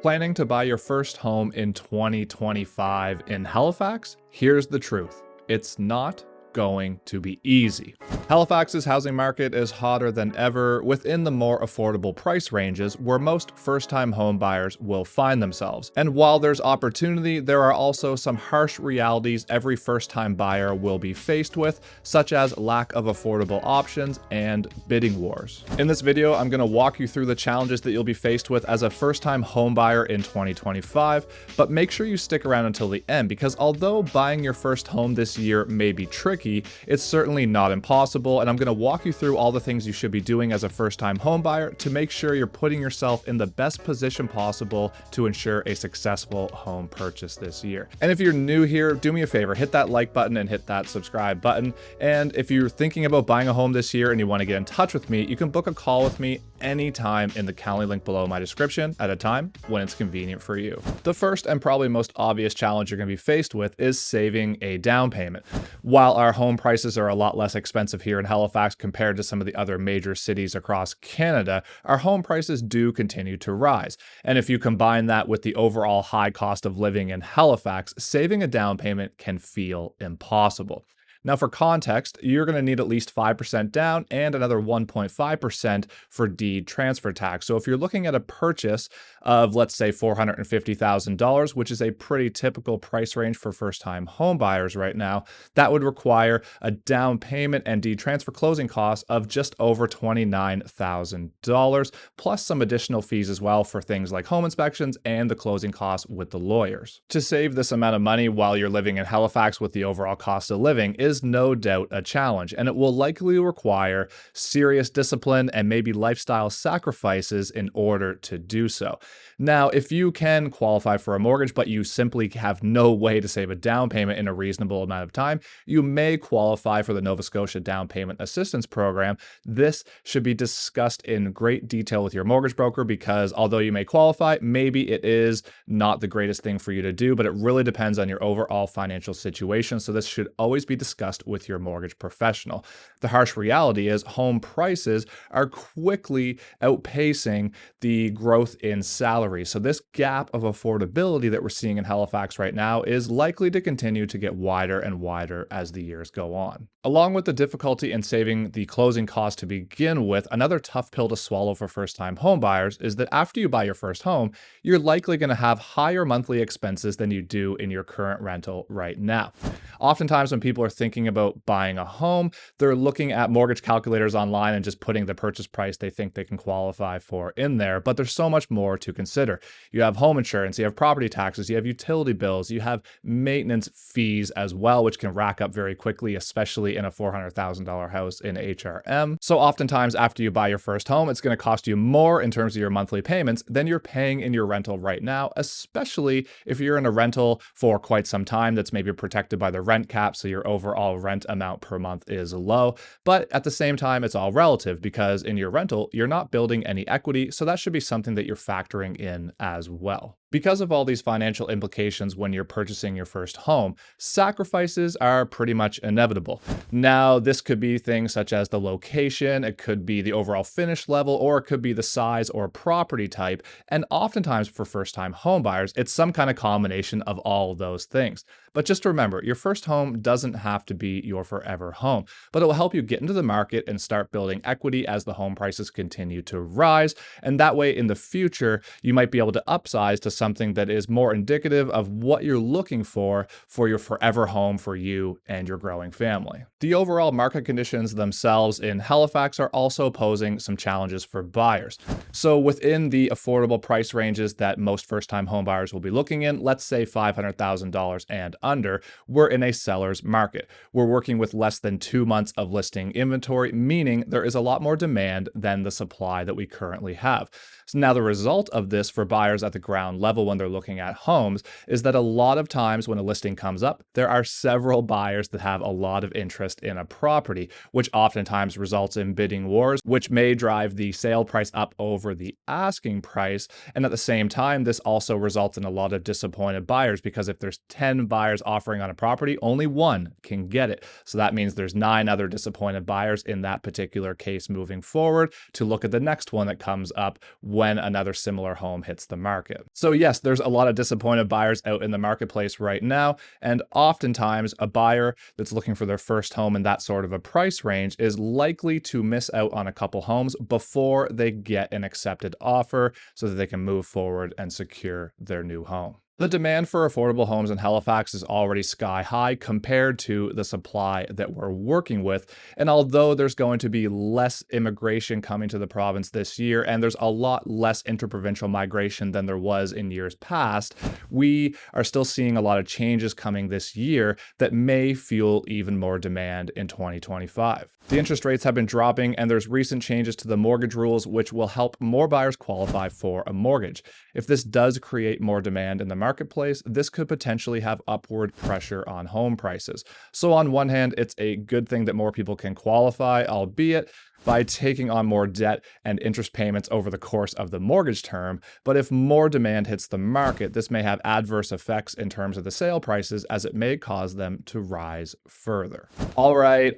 Planning to buy your first home in 2025 in Halifax? Here's the truth. It's not going to be easy. Halifax's housing market is hotter than ever within the more affordable price ranges where most first-time home buyers will find themselves. And while there's opportunity, there are also some harsh realities every first-time buyer will be faced with, such as lack of affordable options and bidding wars. In this video, I'm going to walk you through the challenges that you'll be faced with as a first-time home buyer in 2025, but make sure you stick around until the end because although buying your first home this year may be tricky, it's certainly not impossible, and I'm going to walk you through all the things you should be doing as a first-time home buyer to make sure you're putting yourself in the best position possible to ensure a successful home purchase this year. And if you're new here, do me a favor, hit that like button and hit that subscribe button. And if you're thinking about buying a home this year and you want to get in touch with me, you can book a call with me anytime in the Calendly link below my description at a time when it's convenient for you. The first and probably most obvious challenge you're going to be faced with is saving a down payment. While our home prices are a lot less expensive here in Halifax compared to some of the other major cities across Canada, our home prices do continue to rise. And if you combine that with the overall high cost of living in Halifax, saving a down payment can feel impossible. Now, for context, you're going to need at least 5% down and another 1.5% for deed transfer tax. So if you're looking at a purchase of, let's say, $450,000, which is a pretty typical price range for first-time home buyers right now, that would require a down payment and deed transfer closing costs of just over $29,000, plus some additional fees as well for things like home inspections and the closing costs with the lawyers. To save this amount of money while you're living in Halifax with the overall cost of living is no doubt a challenge, and it will likely require serious discipline and maybe lifestyle sacrifices in order to do so. Now, if you can qualify for a mortgage, but you simply have no way to save a down payment in a reasonable amount of time, you may qualify for the Nova Scotia Down Payment Assistance Program. This should be discussed in great detail with your mortgage broker because although you may qualify, maybe it is not the greatest thing for you to do, but it really depends on your overall financial situation. So this should always be discussed with your mortgage professional. The harsh reality is home prices are quickly outpacing the growth in salary. So this gap of affordability that we're seeing in Halifax right now is likely to continue to get wider and wider as the years go on. Along with the difficulty in saving the closing costs to begin with, another tough pill to swallow for first-time home buyers is that after you buy your first home, you're likely going to have higher monthly expenses than you do in your current rental right now. Oftentimes when people are thinking about buying a home, they're looking at mortgage calculators online and just putting the purchase price they think they can qualify for in there. But there's so much more to consider. You have home insurance, you have property taxes, you have utility bills, you have maintenance fees as well, which can rack up very quickly, especially in a $400,000 house in HRM. So oftentimes after you buy your first home, it's going to cost you more in terms of your monthly payments than you're paying in your rental right now, especially if you're in a rental for quite some time that's maybe protected by the rent cap, so your overall rent amount per month is low. But at the same time, it's all relative because in your rental, you're not building any equity, so that should be something that you're factoring in as well. Because of all these financial implications when you're purchasing your first home, sacrifices are pretty much inevitable. Now, this could be things such as the location, it could be the overall finish level, or it could be the size or property type. And oftentimes for first-time home buyers, it's some kind of combination of all of those things. But just remember, your first home doesn't have to be your forever home, but it will help you get into the market and start building equity as the home prices continue to rise. And that way in the future, you might be able to upsize to something that is more indicative of what you're looking for your forever home for you and your growing family. The overall market conditions themselves in Halifax are also posing some challenges for buyers. So within the affordable price ranges that most first-time home buyers will be looking in, let's say $500,000 and under, we're in a seller's market. We're working with less than 2 months of listing inventory, meaning there is a lot more demand than the supply that we currently have. So now the result of this for buyers at the ground level when they're looking at homes is that a lot of times when a listing comes up, there are several buyers that have a lot of interest in a property, which oftentimes results in bidding wars, which may drive the sale price up over the asking price. And at the same time, this also results in a lot of disappointed buyers, because if there's 10 buyers offering on a property, only one can get it. So that means there's 9 other disappointed buyers in that particular case moving forward to look at the next one that comes up when another similar home hits the market. So yes, there's a lot of disappointed buyers out in the marketplace right now, and oftentimes a buyer that's looking for their first home in that sort of a price range is likely to miss out on a couple homes before they get an accepted offer so that they can move forward and secure their new home. The demand for affordable homes in Halifax is already sky high compared to the supply that we're working with. And although there's going to be less immigration coming to the province this year, and there's a lot less interprovincial migration than there was in years past, we are still seeing a lot of changes coming this year that may fuel even more demand in 2025. The interest rates have been dropping, and there's recent changes to the mortgage rules, which will help more buyers qualify for a mortgage. If this does create more demand in the marketplace, this could potentially have upward pressure on home prices. So on one hand, it's a good thing that more people can qualify, albeit by taking on more debt and interest payments over the course of the mortgage term. But if more demand hits the market, this may have adverse effects in terms of the sale prices, as it may cause them to rise further. All right.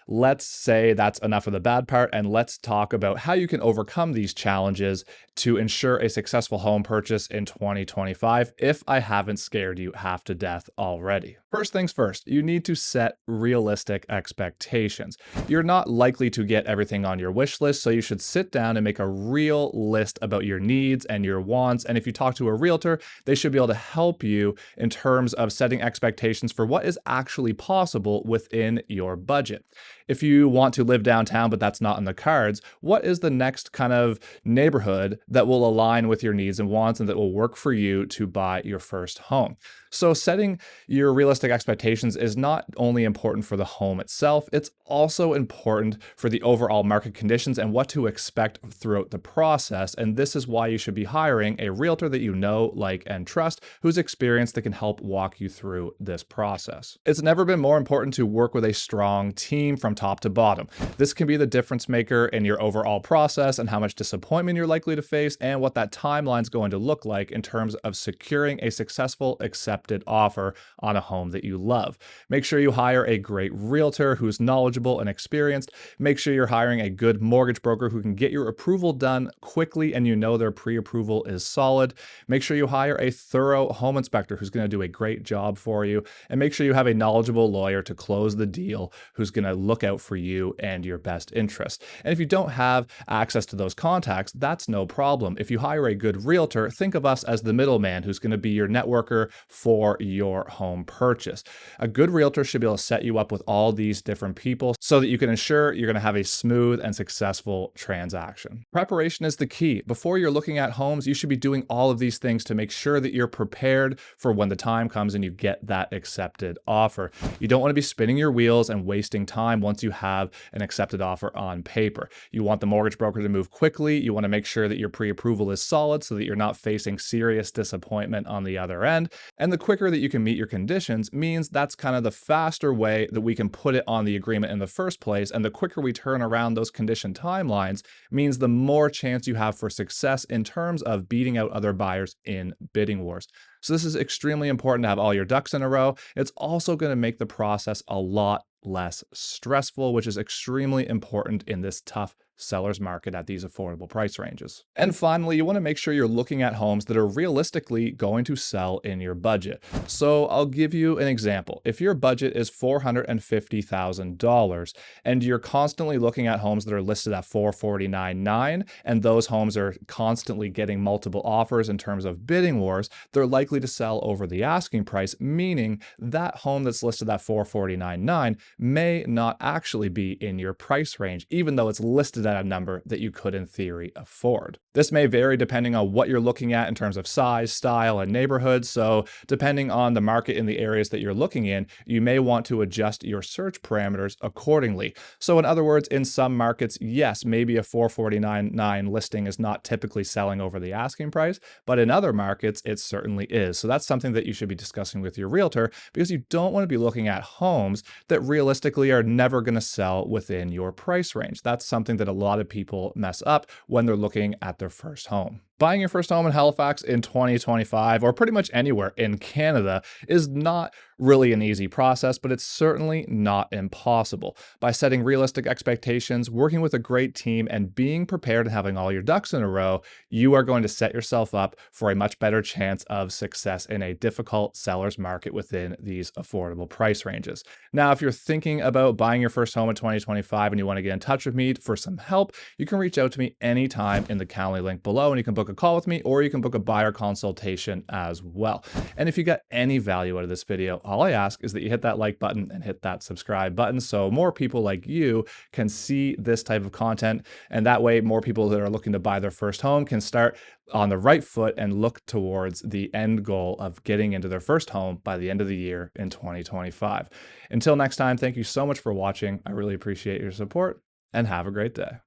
Let's say that's enough of the bad part, and let's talk about how you can overcome these challenges to ensure a successful home purchase in 2025, if I haven't scared you half to death already. First things first, you need to set realistic expectations. You're not likely to get everything on your wish list, so you should sit down and make a real list about your needs and your wants. And if you talk to a realtor, they should be able to help you in terms of setting expectations for what is actually possible within your budget. If you want to live downtown, but that's not in the cards, what is the next kind of neighborhood that will align with your needs and wants and that will work for you to buy your first home? So setting your realistic expectations is not only important for the home itself, it's also important for the overall market conditions and what to expect throughout the process. And this is why you should be hiring a realtor that you know, like, and trust, who's experienced, that can help walk you through this process. It's never been more important to work with a strong team from top to bottom. This can be the difference maker in your overall process and how much disappointment you're likely to face, and what that timeline is going to look like in terms of securing a successful acceptance offer on a home that you love. Make sure you hire a great realtor who's knowledgeable and experienced. Make sure you're hiring a good mortgage broker who can get your approval done quickly and you know their pre-approval is solid. Make sure you hire a thorough home inspector who's going to do a great job for you. And make sure you have a knowledgeable lawyer to close the deal who's going to look out for you and your best interest. And if you don't have access to those contacts, that's no problem. If you hire a good realtor, think of us as the middleman who's going to be your networker for your home purchase. A good realtor should be able to set you up with all these different people so that you can ensure you're going to have a smooth and successful transaction. Preparation is the key. Before you're looking at homes, you should be doing all of these things to make sure that you're prepared for when the time comes and you get that accepted offer. You don't want to be spinning your wheels and wasting time once you have an accepted offer on paper. You want the mortgage broker to move quickly. You want to make sure that your pre-approval is solid so that you're not facing serious disappointment on the other end. And the quicker that you can meet your conditions means that's kind of the faster way that we can put it on the agreement in the first place. And the quicker we turn around those condition timelines means the more chance you have for success in terms of beating out other buyers in bidding wars. So this is extremely important to have all your ducks in a row. It's also going to make the process a lot less stressful, which is extremely important in this tough seller's market at these affordable price ranges. And finally, you want to make sure you're looking at homes that are realistically going to sell in your budget. So I'll give you an example. If your budget is $450,000 and you're constantly looking at homes that are listed at $449,900, and those homes are constantly getting multiple offers in terms of bidding wars, they're likely to sell over the asking price, meaning that home that's listed at $449,900 may not actually be in your price range, even though it's listed at a number that you could in theory afford. This may vary depending on what you're looking at in terms of size, style, and neighborhood. So depending on the market in the areas that you're looking in, you may want to adjust your search parameters accordingly. So in other words, in some markets, yes, maybe a 449.9 listing is not typically selling over the asking price, but in other markets, it certainly is. So that's something that you should be discussing with your realtor, because you don't want to be looking at homes that realistically are never going to sell within your price range. That's something that a lot of people mess up when they're looking at their first home. Buying your first home in Halifax in 2025, or pretty much anywhere in Canada, is not really an easy process, but it's certainly not impossible. By setting realistic expectations, working with a great team, and being prepared and having all your ducks in a row, you are going to set yourself up for a much better chance of success in a difficult seller's market within these affordable price ranges. Now, if you're thinking about buying your first home in 2025 and you want to get in touch with me for some help, you can reach out to me anytime in the Calendly link below, and you can book a call with me, or you can book a buyer consultation as well. And if you got any value out of this video, all I ask is that you hit that like button and hit that subscribe button so more people like you can see this type of content. And that way, more people that are looking to buy their first home can start on the right foot and look towards the end goal of getting into their first home by the end of the year in 2025. Until next time, thank you so much for watching. I really appreciate your support, and have a great day.